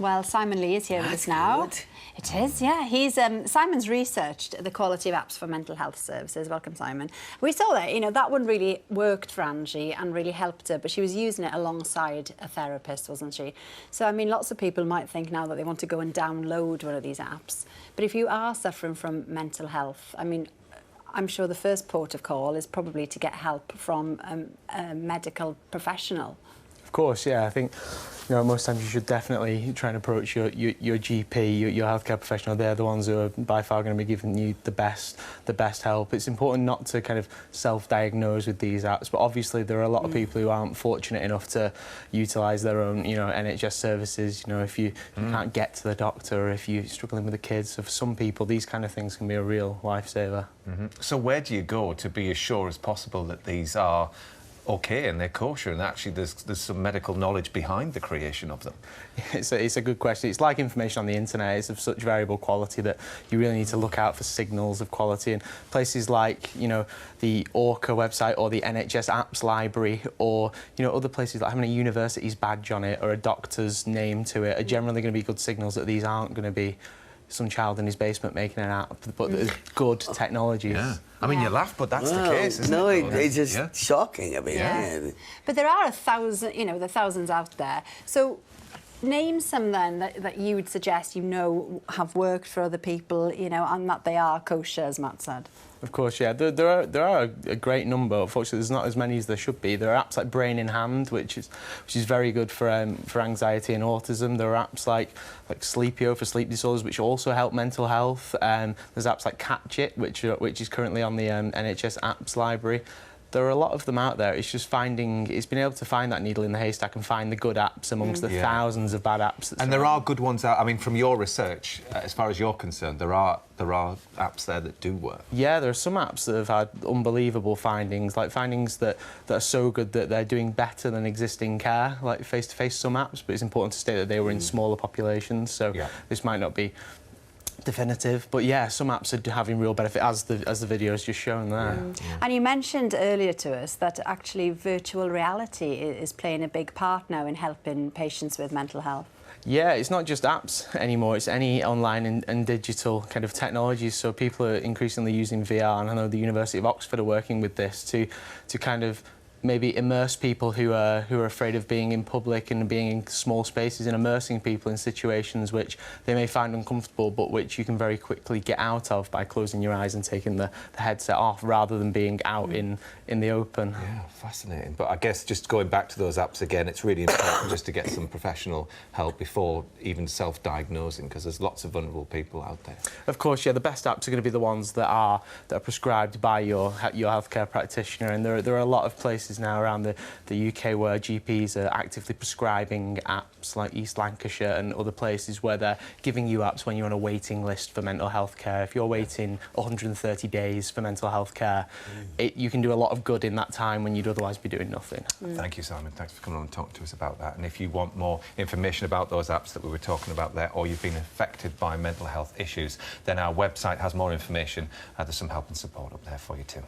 Well, Simon Leigh is here with us now. Good. It is, yeah. He's Simon's researched the quality of apps for mental health services. Welcome, Simon. We saw that, you know, that one really worked for Angie and really helped her, but she was using it alongside a therapist, wasn't she? So, I mean, lots of people might think now that they want to go and download one of these apps. But if you are suffering from mental health, I mean, I'm sure the first port of call is probably to get help from a medical professional. Of course, yeah. I think, you know, most times you should definitely try and approach your GP, your healthcare professional. They're the ones who are by far going to be giving you the best help. It's important not to kind of self-diagnose with these apps, but obviously there are a lot of people who aren't fortunate enough to utilise their own, you know, NHS services. You know, if you can't get to the doctor, or if you're struggling with the kids. So for some people, these kind of things can be a real lifesaver. So where do you go to be as sure as possible that these are okay and they're kosher and actually there's some medical knowledge behind the creation of them? It's a good question. It's like information on the internet. It's of such variable quality that you really need to look out for signals of quality. And places like, you know, the Orcha website or the NHS apps library, or, you know, other places like having a university's badge on it or a doctor's name to it are generally going to be good signals that these aren't going to be some child in his basement making an app, but there's good technologies. Yeah. I mean, you laugh, but that's the case, isn't no, it? No, it's just shocking. I mean, Yeah. But there are there are thousands out there. So name some then that you would suggest, you know, have worked for other people, you know, and that they are kosher, as Matt said. Of course, yeah. There are a great number. Unfortunately, there's not as many as there should be. There are apps like Brain in Hand, which is very good for anxiety and autism. There are apps like Sleepio for sleep disorders, which also help mental health. There's apps like Catch It, which is currently on the NHS apps library. There are a lot of them out there. It's just it's been able to find that needle in the haystack and find the good apps amongst the thousands of bad apps. And there are good ones out. I mean, from your research, as far as you're concerned, there are apps there that do work. Yeah, there are some apps that have had unbelievable findings, like findings that are so good that they're doing better than existing care, like face-to-face some apps, but it's important to state that they were in smaller populations, so this might not be definitive, but yeah, some apps are having real benefit, as the video has just shown there. And you mentioned earlier to us that actually virtual reality is playing a big part now in helping patients with mental health. Yeah, it's not just apps anymore, it's any online and digital kind of technologies. So people are increasingly using VR, and I know the University of Oxford are working with this to kind of maybe immerse people who are afraid of being in public and being in small spaces, and immersing people in situations which they may find uncomfortable, but which you can very quickly get out of by closing your eyes and taking the headset off, rather than being out in the open. Yeah, fascinating. But I guess just going back to those apps again, it's really important just to get some professional help before even self-diagnosing, because there's lots of vulnerable people out there. Of course, yeah, the best apps are going to be the ones that are prescribed by your healthcare practitioner, and there are a lot of places now around the UK where GPs are actively prescribing apps, like East Lancashire and other places where they're giving you apps when you're on a waiting list for mental health care. If you're waiting 130 days for mental health care, you can do a lot of good in that time when you'd otherwise be doing nothing. Thank you, Simon. Thanks for coming on and talking to us about that. And if you want more information about those apps that we were talking about there, or you've been affected by mental health issues, then our website has more information. There's some help and support up there for you too.